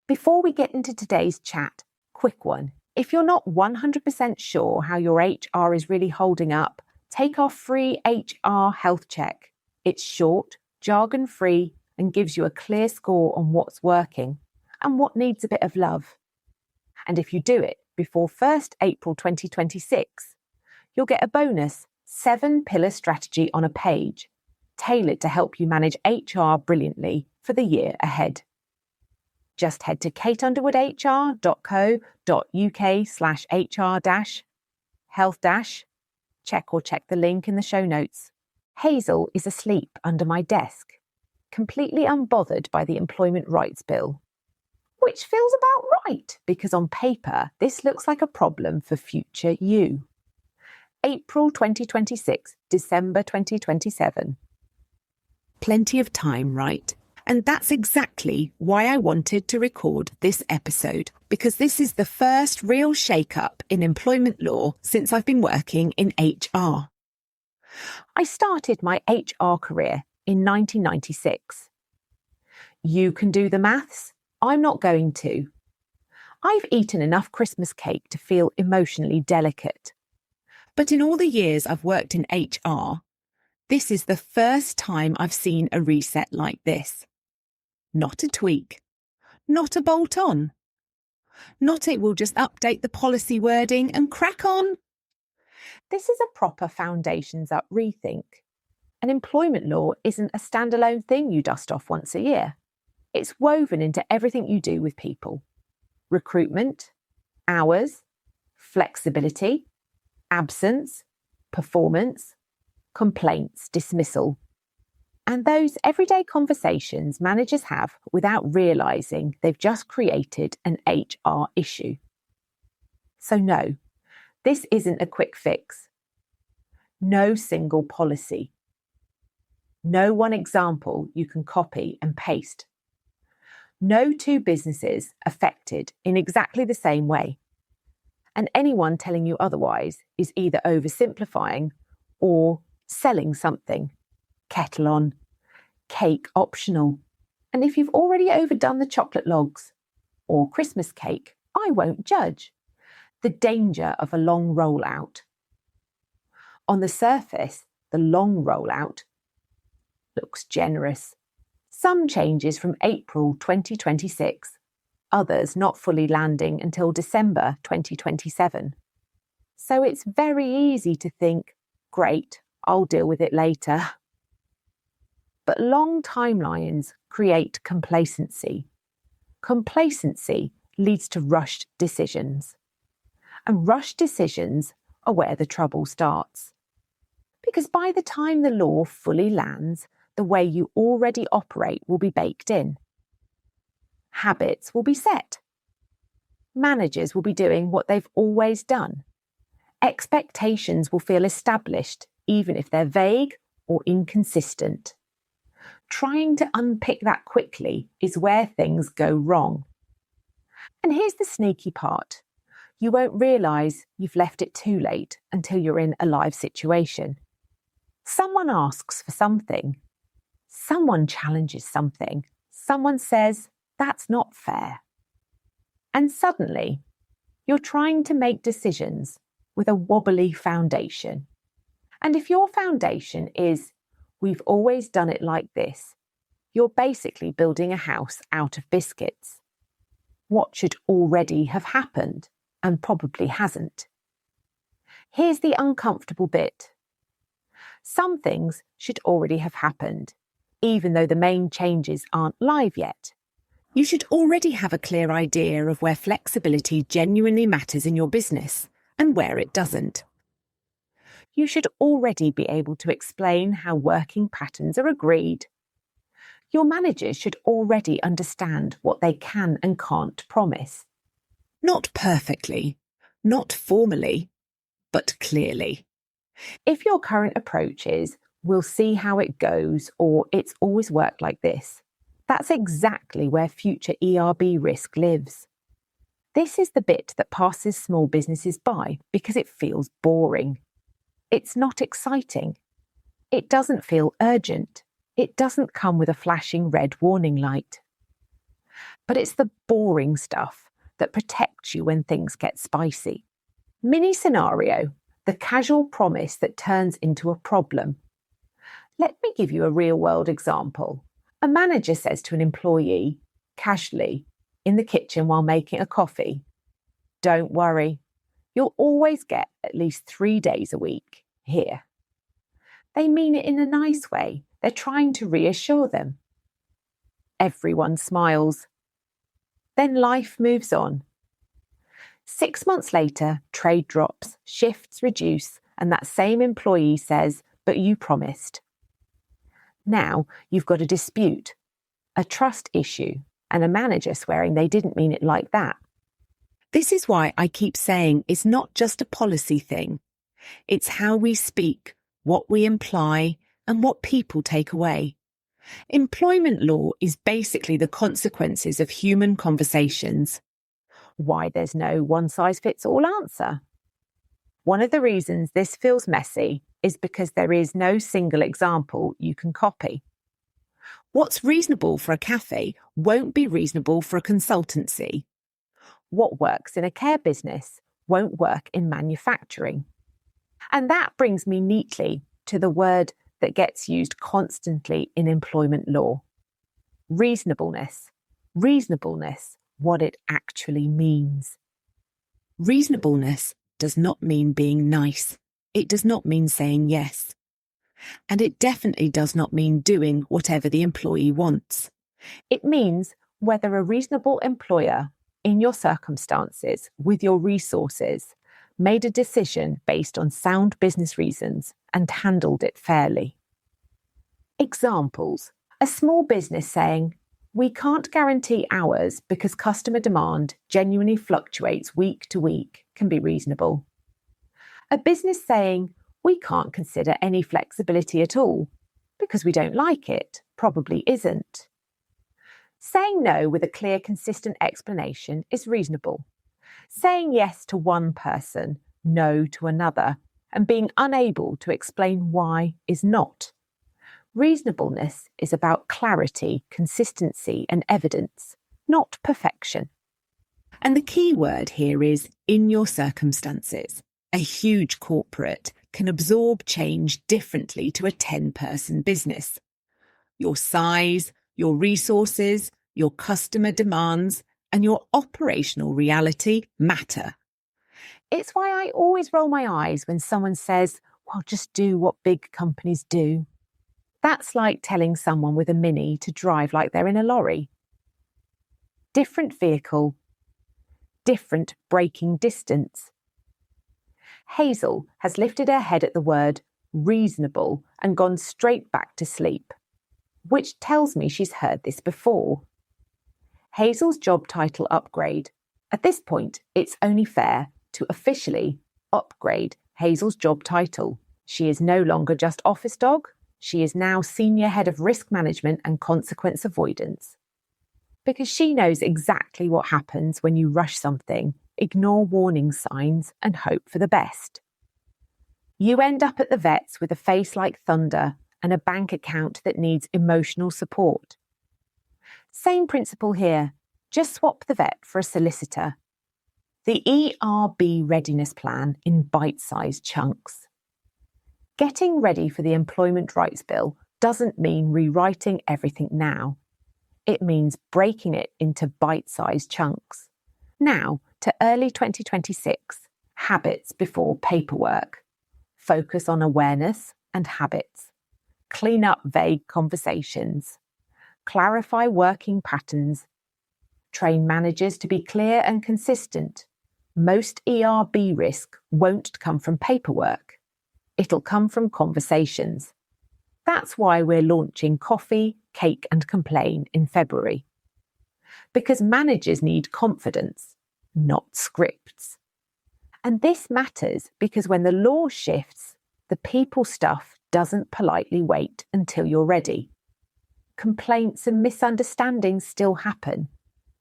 Before we get into today's chat, quick one. If you're not 100% sure how your HR is really holding up, take our free HR health check. It's short, jargon-free, and gives you a clear score on what's working and what needs a bit of love. And if you do it before 1st April 2026, you'll get a bonus 7-pillar strategy on a page, tailored to help you manage HR brilliantly for the year ahead. Just head to kateunderwoodhr.co.uk/HR-health-check the link in the show notes. Hazel is asleep under my desk, completely unbothered by the Employment Rights Bill, which feels about right because on paper this looks like a problem for future you. April 2026, December 2027. Plenty of time, right? And that's exactly why I wanted to record this episode, because this is the first real shake-up in employment law since I've been working in HR. I started my HR career in 1996. You can do the maths. I'm not going to. I've eaten enough Christmas cake to feel emotionally delicate. But in all the years I've worked in HR, this is the first time I've seen a reset like this. Not a tweak, not a bolt on, not it will just update the policy wording and crack on. This is a proper foundations up rethink. And employment law isn't a standalone thing you dust off once a year. It's woven into everything you do with people. Recruitment, hours, flexibility, absence, performance, complaints, dismissal. And those everyday conversations managers have without realising they've just created an HR issue. So no, this isn't a quick fix. No single policy. No one example you can copy and paste. No two businesses affected in exactly the same way. And anyone telling you otherwise is either oversimplifying or selling something. Kettle on, cake optional. And if you've already overdone the chocolate logs or Christmas cake, I won't judge. The danger of a long rollout. On the surface, the long rollout looks generous. Some changes from April 2026, others not fully landing until December 2027. So it's very easy to think, great, I'll deal with it later. But long timelines create complacency. Complacency leads to rushed decisions. And rushed decisions are where the trouble starts. Because by the time the law fully lands, the way you already operate will be baked in. Habits will be set. Managers will be doing what they've always done. Expectations will feel established, even if they're vague or inconsistent. Trying to unpick that quickly is where things go wrong. And here's the sneaky part. You won't realise you've left it too late until you're in a live situation. Someone asks for something. Someone challenges something. Someone says, that's not fair. And suddenly, you're trying to make decisions with a wobbly foundation. And if your foundation is, we've always done it like this, you're basically building a house out of biscuits. What should already have happened and probably hasn't. Here's the uncomfortable bit. Some things should already have happened, even though the main changes aren't live yet. You should already have a clear idea of where flexibility genuinely matters in your business and where it doesn't. You should already be able to explain how working patterns are agreed. Your managers should already understand what they can and can't promise. Not perfectly, not formally, but clearly. If your current approach is, we'll see how it goes, or it's always worked like this, that's exactly where future ERB risk lives. This is the bit that passes small businesses by because it feels boring. It's not exciting. It doesn't feel urgent. It doesn't come with a flashing red warning light. But it's the boring stuff that protects you when things get spicy. Mini scenario, the casual promise that turns into a problem. Let me give you a real-world example. A manager says to an employee, casually, in the kitchen while making a coffee, "Don't worry, you'll always get at least 3 days a week here." They mean it in a nice way. They're trying to reassure them. Everyone smiles. Then life moves on. 6 months later, trade drops, shifts reduce, and that same employee says, "But you promised." Now you've got a dispute, a trust issue, and a manager swearing they didn't mean it like that. This is why I keep saying it's not just a policy thing. It's how we speak, what we imply, and what people take away. Employment law is basically the consequences of human conversations. Why there's no one-size-fits-all answer. One of the reasons this feels messy is because there is no single example you can copy. What's reasonable for a cafe won't be reasonable for a consultancy. What works in a care business won't work in manufacturing. And that brings me neatly to the word that gets used constantly in employment law. Reasonableness. Reasonableness, what it actually means. Reasonableness does not mean being nice. It does not mean saying yes. And it definitely does not mean doing whatever the employee wants. It means whether a reasonable employer, in your circumstances, with your resources, made a decision based on sound business reasons and handled it fairly. Examples. A small business saying, "We can't guarantee hours because customer demand genuinely fluctuates week to week," can be reasonable. A business saying, "We can't consider any flexibility at all because we don't like it," probably isn't. Saying no with a clear, consistent explanation is reasonable. Saying yes to one person, no to another, and being unable to explain why is not. Reasonableness is about clarity, consistency, and evidence, not perfection. And the key word here is in your circumstances. A huge corporate can absorb change differently to a 10-person business. Your size, your resources, your customer demands, and your operational reality matter. It's why I always roll my eyes when someone says, "Well, just do what big companies do." That's like telling someone with a Mini to drive like they're in a lorry. Different vehicle, different braking distance. Hazel has lifted her head at the word reasonable and gone straight back to sleep, which tells me she's heard this before. Hazel's job title upgrade. At this point, it's only fair to officially upgrade Hazel's job title. She is no longer just office dog. She is now senior head of risk management and consequence avoidance. Because she knows exactly what happens when you rush something, ignore warning signs, and hope for the best. You end up at the vet's with a face like thunder and a bank account that needs emotional support. Same principle here, just swap the vet for a solicitor. The ERB readiness plan in bite-sized chunks. Getting ready for the Employment Rights Bill doesn't mean rewriting everything now. It means breaking it into bite-sized chunks. Now, to early 2026, habits before paperwork. Focus on awareness and habits. Clean up vague conversations. Clarify working patterns. Train managers to be clear and consistent. Most ERB risk won't come from paperwork. It'll come from conversations. That's why we're launching Coffee, Cake and Complain in February. Because managers need confidence, not scripts. And this matters because when the law shifts, the people stuff doesn't politely wait until you're ready. Complaints and misunderstandings still happen.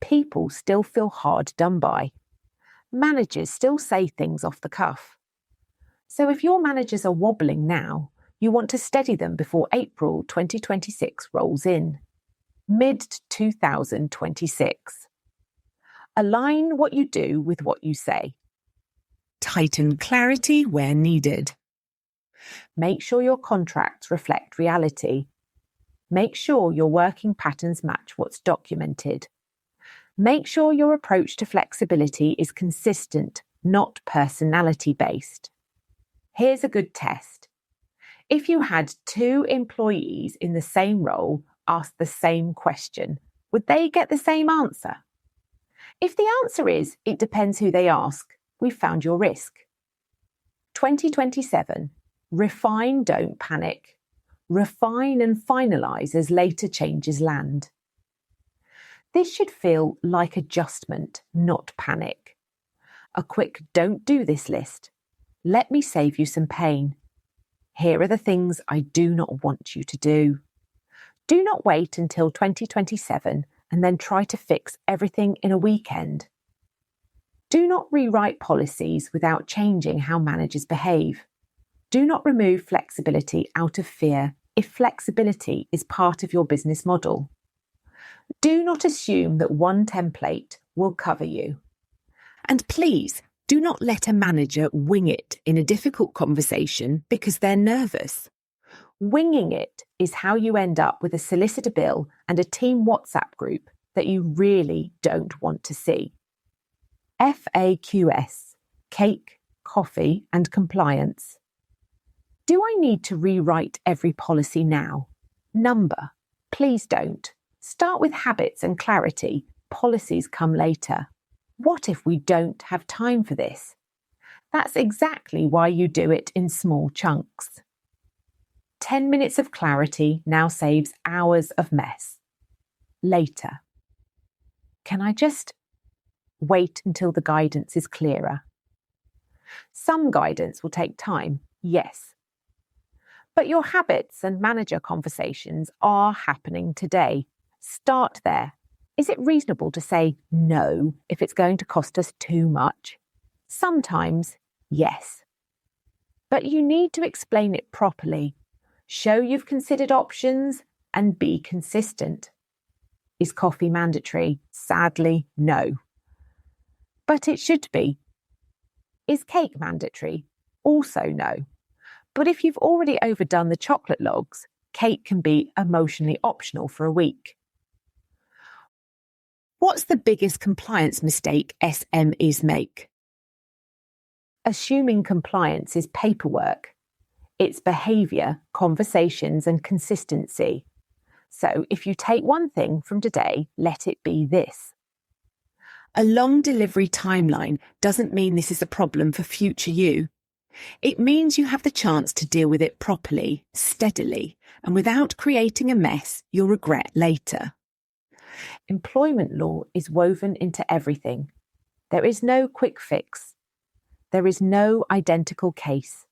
People still feel hard done by. Managers still say things off the cuff. So if your managers are wobbling now, you want to steady them before April 2026 rolls in. mid-2026. Align what you do with what you say. Tighten clarity where needed. Make sure your contracts reflect reality. Make sure your working patterns match what's documented. Make sure your approach to flexibility is consistent, not personality-based. Here's a good test. If you had 2 employees in the same role ask the same question, would they get the same answer? If the answer is, it depends who they ask, we've found your risk. 2027. Refine, don't panic. Refine and finalise as later changes land. This should feel like adjustment, not panic. A quick don't do this list. Let me save you some pain. Here are the things I do not want you to do. Do not wait until 2027 and then try to fix everything in a weekend. Do not rewrite policies without changing how managers behave. Do not remove flexibility out of fear if flexibility is part of your business model. Do not assume that one template will cover you. And please, do not let a manager wing it in a difficult conversation because they're nervous. Winging it is how you end up with a solicitor bill and a team WhatsApp group that you really don't want to see. FAQS, cake, coffee, and compliance. Do I need to rewrite every policy now? Number. Please don't. Start with habits and clarity. Policies come later. What if we don't have time for this? That's exactly why you do it in small chunks. 10 minutes of clarity now saves hours of mess. Later. Can I just wait until the guidance is clearer? Some guidance will take time, yes. But your habits and manager conversations are happening today. Start there. Is it reasonable to say no if it's going to cost us too much? Sometimes, yes. But you need to explain it properly. Show you've considered options and be consistent. Is coffee mandatory? Sadly, no. But it should be. Is cake mandatory? Also no. But if you've already overdone the chocolate logs, cake can be emotionally optional for a week. What's the biggest compliance mistake SMEs make? Assuming compliance is paperwork. It's behaviour, conversations and consistency. So if you take one thing from today, let it be this. A long delivery timeline doesn't mean this is a problem for future you. It means you have the chance to deal with it properly, steadily, and without creating a mess you'll regret later. Employment law is woven into everything. There is no quick fix. There is no identical case.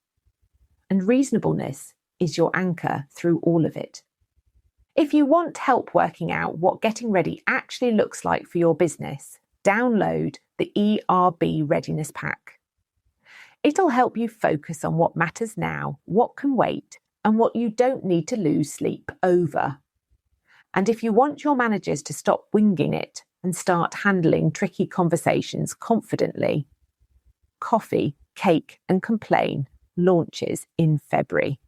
And reasonableness is your anchor through all of it. If you want help working out what getting ready actually looks like for your business, download the ERB Readiness Pack. It'll help you focus on what matters now, what can wait, and what you don't need to lose sleep over. And if you want your managers to stop winging it and start handling tricky conversations confidently, Coffee, Cake and Complain launches in February.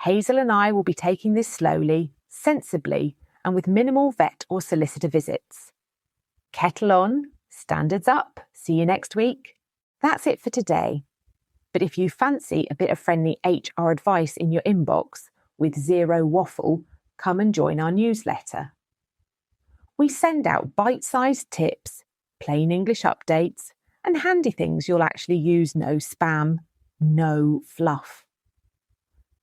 Hazel and I will be taking this slowly, sensibly, and with minimal vet or solicitor visits. Kettle on, standards up, see you next week. That's it for today. But if you fancy a bit of friendly HR advice in your inbox with zero waffle, come and join our newsletter. We send out bite-sized tips, plain English updates, and handy things you'll actually use. No spam, no fluff.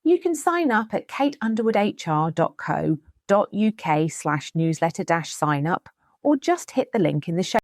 You can sign up at kateunderwoodhr.co.uk/newsletter-sign up or just hit the link in the show